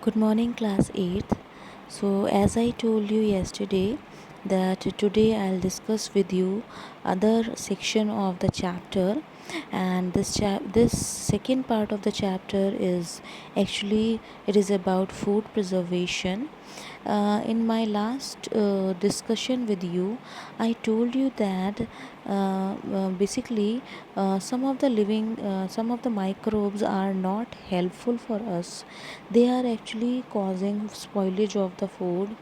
Good morning, class 8th. So, as I told you yesterday, that today I'll discuss with you other section of the chapter, and this second part of the chapter is actually it is about food preservation. In my last discussion with you, I told you that basically some of the microbes are not helpful for us. They are actually causing spoilage of the food,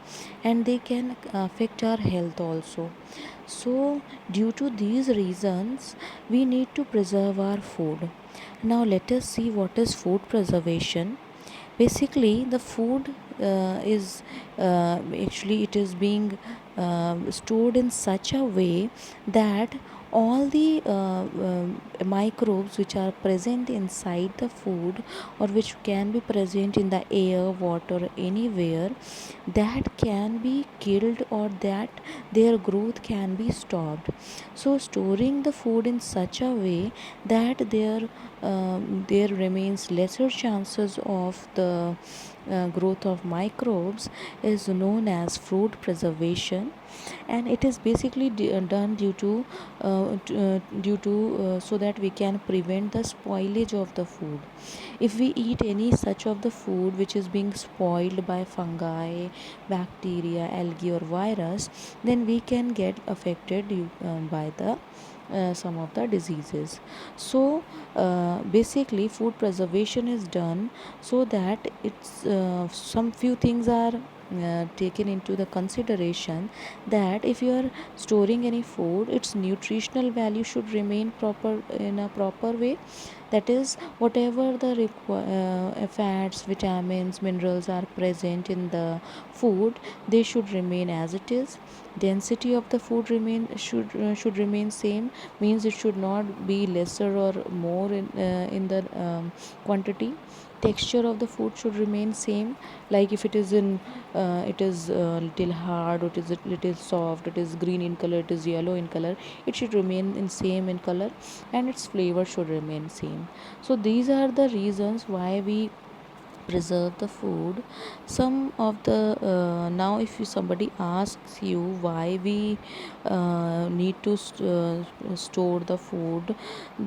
and they can affect our health also. So, due to these reasons, we need to preserve our food. Now, let us see what is food preservation. Basically, the food is actually it is being stored in such a way that all the microbes which are present inside the food, or which can be present in the air, water, anywhere, that can be killed, or that their growth can be stopped. So storing the food in such a way that there remains lesser chances of the growth of microbes is known as food preservation. And it is basically done due to so that we can prevent the spoilage of the food. If we eat any such of the food which is being spoiled by fungi, bacteria, algae, or virus, then we can get affected by the some of the diseases. So basically food preservation is done so that it's some few things are taken into the consideration, that if you are storing any food, its nutritional value should remain proper in a proper way. That is, whatever the fats, vitamins, minerals are present in the food, they should remain as it is. Density of the food should remain same, means it should not be lesser or more in the quantity. Texture of the food should remain same, like if it is in it is little hard, it is a little soft, it is green in color, it is yellow in color, it should remain in same in color, and its flavor should remain same. So these are the reasons why we preserve the food. Some of the now if somebody asks you why we need to store the food,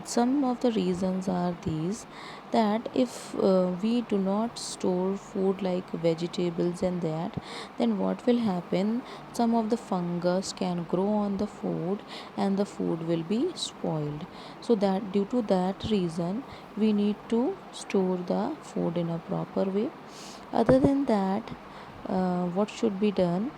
some of the reasons are these, that if we do not store food like vegetables and that, then what will happen, some of the fungus can grow on the food and the food will be spoiled. So that due to that reason, we need to store the food in a proper way. Other than that, what should be done,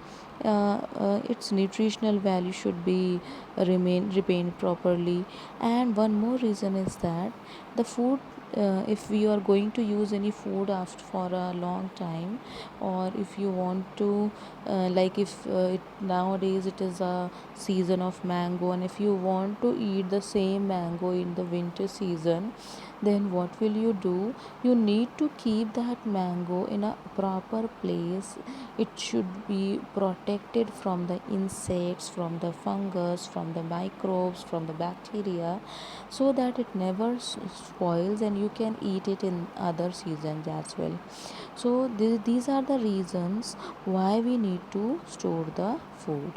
its nutritional value should be remain retained properly. And one more reason is that the food, if we are going to use any food after for a long time, or if you want to like if nowadays it is a season of mango, and if you want to eat the same mango in the winter season, then what will you do, you need to keep that mango in a proper place. It should be protected from the insects, from the fungus, from the microbes, from the bacteria, so that it never spoils and you can eat it in other seasons as well. So these are the reasons why we need to store the food.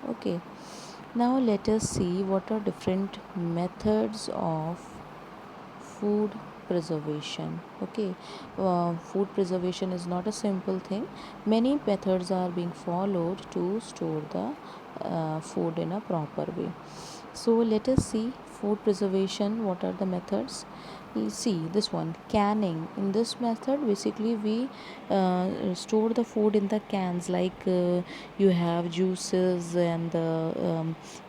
Okay, now let us see what are different methods of food preservation. Okay, food preservation is not a simple thing. Many methods are being followed to store the food in a proper way. So let us see food preservation, what are the methods. You see this one, canning. In this method, basically we store the food in the cans, like you have juices and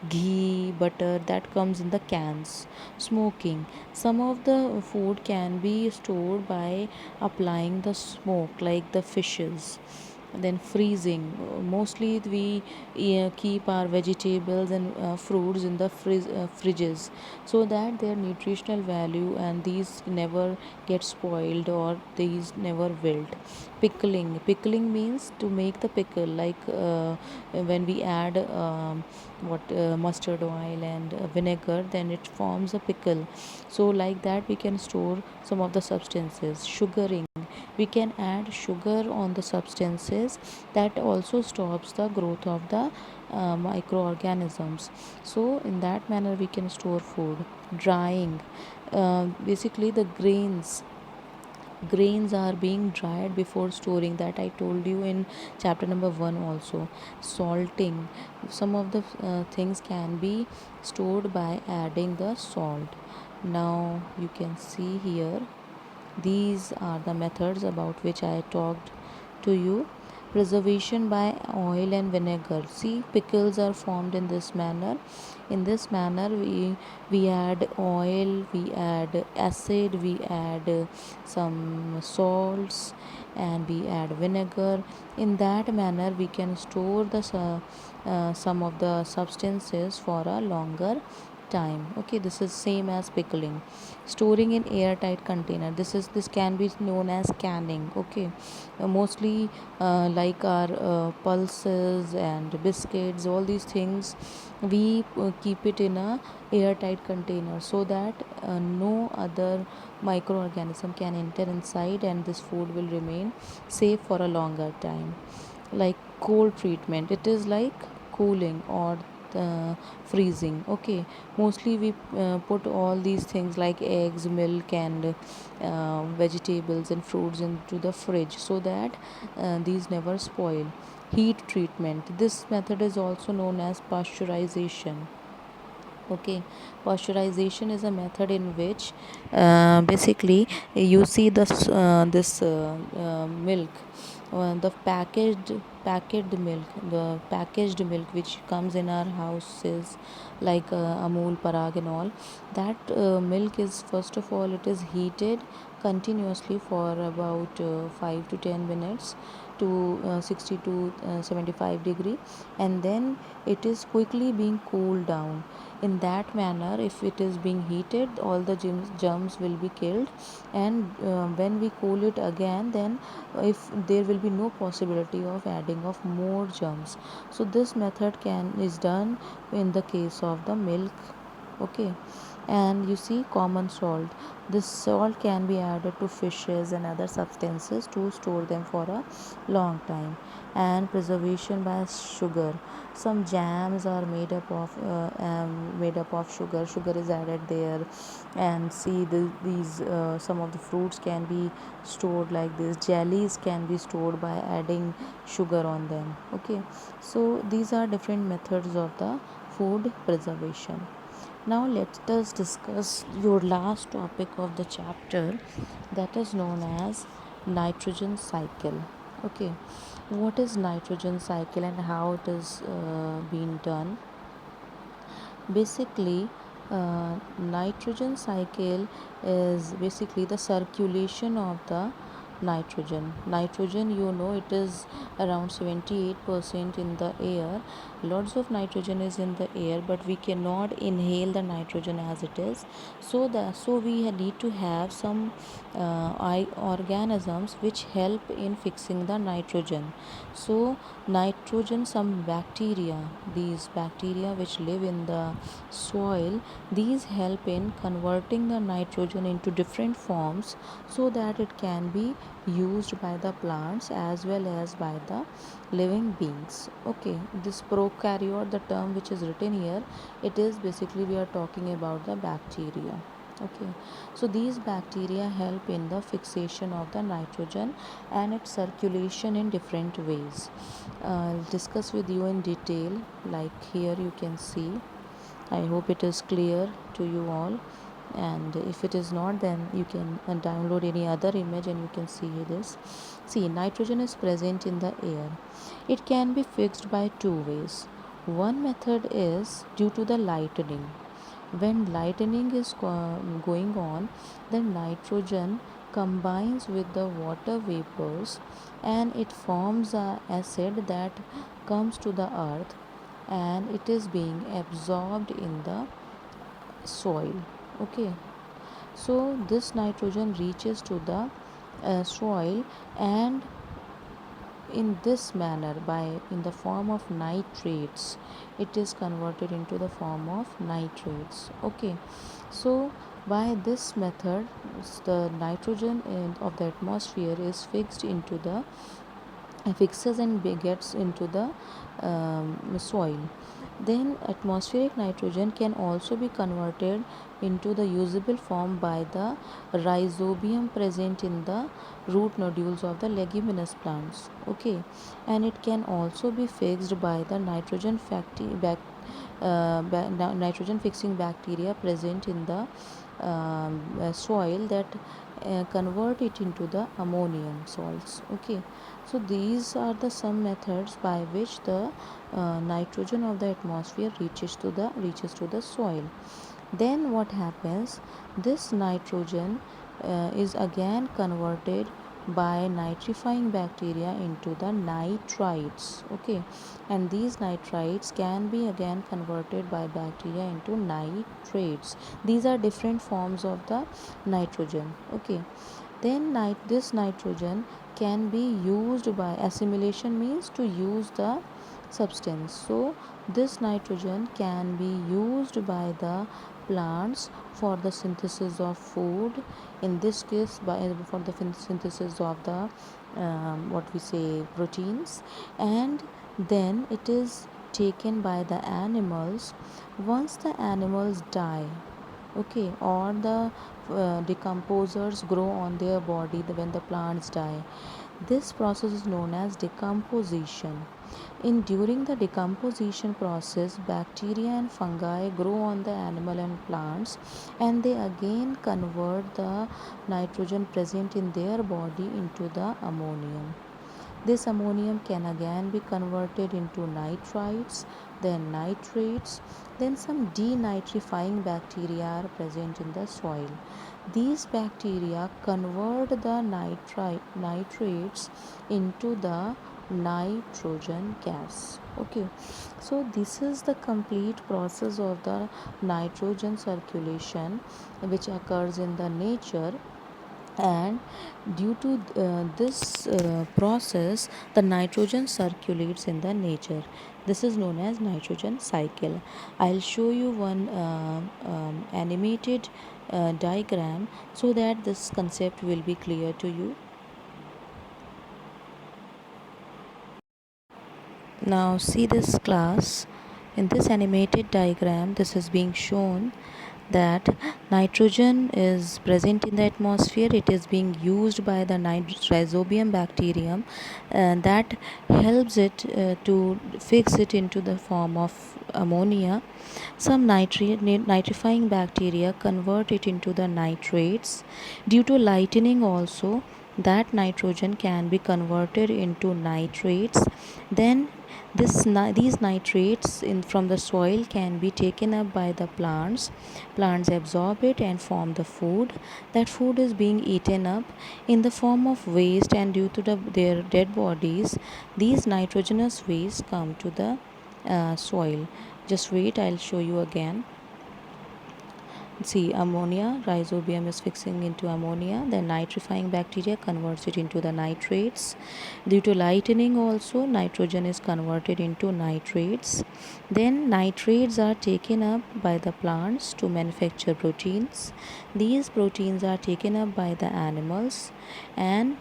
ghee, butter, that comes in the cans. Smoking, some of the food can be stored by applying the smoke, like the fishes. Then freezing, mostly we keep our vegetables and fruits in the fridges, so that their nutritional value and these never get spoiled or these never wilt. Pickling, pickling means to make the pickle, like when we add mustard oil and vinegar, then it forms a pickle. So like that we can store some of the substances. Sugaring, we can add sugar on the substances, that also stops the growth of the microorganisms. So in that manner we can store food. Drying, basically the grains are being dried before storing, that I told you in chapter number 1 also. Salting, some of the things can be stored by adding the salt. Now you can see here, these are the methods about which I talked to you. Preservation by oil and vinegar. See, pickles are formed in this manner. In this manner, we add oil, we add acid, we add some salts, and we add vinegar. In that manner, we can store the some of the substances for a longer time. Okay, this is same as pickling. Storing in airtight container, this can be known as canning. Okay, mostly like our pulses and biscuits, all these things, we keep it in a airtight container, so that no other microorganism can enter inside, and this food will remain safe for a longer time. Like cold treatment, it is like cooling or freezing. Okay, mostly we put all these things like eggs, milk, and vegetables and fruits into the fridge, so that these never spoil. Heat treatment, this method is also known as pasteurization. Okay, pasteurization is a method in which basically you see this milk, the packaged milk which comes in our houses, like Amul, Parag, and all. That milk is, first of all, it is heated continuously for about 5 to 10 minutes to 60 to 75 degree, and then it is quickly being cooled down. In that manner, if it is being heated, all the germs will be killed, and when we cool it again, then if there will be no possibility of adding of more germs. So this method can is done in the case of the milk. Okay, and you see, common salt, this salt can be added to fishes and other substances to store them for a long time. And preservation by sugar, some jams are made up of sugar. Sugar is added there. And see, these some of the fruits can be stored like this. Jellies can be stored by adding sugar on them. Okay, so these are different methods of the food preservation. Now let us discuss your last topic of the chapter, that is known as nitrogen cycle. Okay, what is nitrogen cycle and how it is being done? Basically, nitrogen cycle is basically the circulation of the nitrogen. You know, it is around 78% in the air. Lots of nitrogen is in the air, but we cannot inhale the nitrogen as it is. So we need to have some organisms which help in fixing the nitrogen. So nitrogen, some bacteria, these bacteria which live in the soil, these help in converting the nitrogen into different forms, so that it can be used by the plants as well as by the living beings. Okay, this prokaryote, the term which is written here, it is basically we are talking about the bacteria. Okay, so these bacteria help in the fixation of the nitrogen and its circulation in different ways. I'll discuss with you in detail, like here you can see. I hope it is clear to you all, and if it is not, then you can download any other image and you can see this. See, nitrogen is present in the air. It can be fixed by two ways. One method is due to the lightning. When lightning is going on, the nitrogen combines with the water vapors, and it forms a acid that comes to the earth, and it is being absorbed in the soil. Okay, so this nitrogen reaches to the soil, and in this manner, by in the form of nitrates, it is converted into the form of nitrates. Okay, so by this method, the nitrogen of the atmosphere is fixed into the fixes and gets into the soil. Then atmospheric nitrogen can also be converted into the usable form by the rhizobium present in the root nodules of the leguminous plants. Okay, and it can also be fixed by the nitrogen fixing bacteria present in the soil that convert it into the ammonium salts. Okay, so these are the some methods by which the nitrogen of the atmosphere reaches to the soil. Then what happens, this nitrogen is again converted by nitrifying bacteria into the nitrites. Okay, and these nitrites can be again converted by bacteria into nitrates. These are different forms of the nitrogen. Okay, then this nitrogen can be used by assimilation, means to use the substance. So this nitrogen can be used by the plants for the synthesis of food, in this case by for the synthesis of the what we say proteins, and then it is taken by the animals once the animals die. Okay, or the decomposers grow on their body when the plants die. This process is known as decomposition. In during the decomposition process, bacteria and fungi grow on the animal and plants, and they again convert the nitrogen present in their body into the ammonium. This ammonium can again be converted into nitrites, then nitrates, then some denitrifying bacteria are present in the soil. These bacteria convert the nitrates into the nitrogen gas. Okay, so this is the complete process of the nitrogen circulation which occurs in the nature, and due to this process the nitrogen circulates in the nature. This is known as nitrogen cycle. I'll show you one animated diagram so that this concept will be clear to you. Now see this class. In this animated diagram, this is being shown that nitrogen is present in the atmosphere. It is being used by the rhizobium bacterium, and that helps it to fix it into the form of ammonia. Some nitrifying bacteria convert it into the nitrates. Due to lightning also, that nitrogen can be converted into nitrates. Then these nitrates from the soil can be taken up by the plants absorb it and form the food. That food is being eaten up in the form of waste, and due to their dead bodies, these nitrogenous waste come to the soil. Just wait, I'll show you again. See, ammonia, rhizobium is fixing into ammonia, then nitrifying bacteria converts it into the nitrates. Due to lightning also, nitrogen is converted into nitrates. Then nitrates are taken up by the plants to manufacture proteins. These proteins are taken up by the animals, and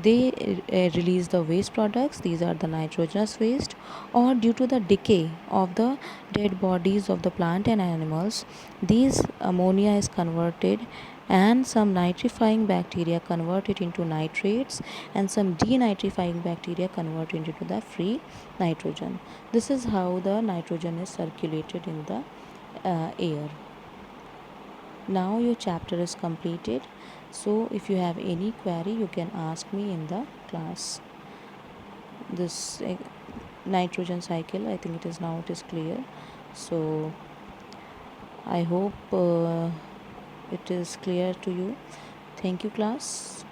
they release the waste products. These are the nitrogenous waste, or due to the decay of the dead bodies of the plant and animals, these ammonia is converted, and some nitrifying bacteria convert it into nitrates, and some denitrifying bacteria convert it into the free nitrogen. This is how the nitrogen is circulated in the air. Now your chapter is completed. So if you have any query, you can ask me in the class. This nitrogen cycle, I think it is clear. So I hope it is clear to you. Thank you, class.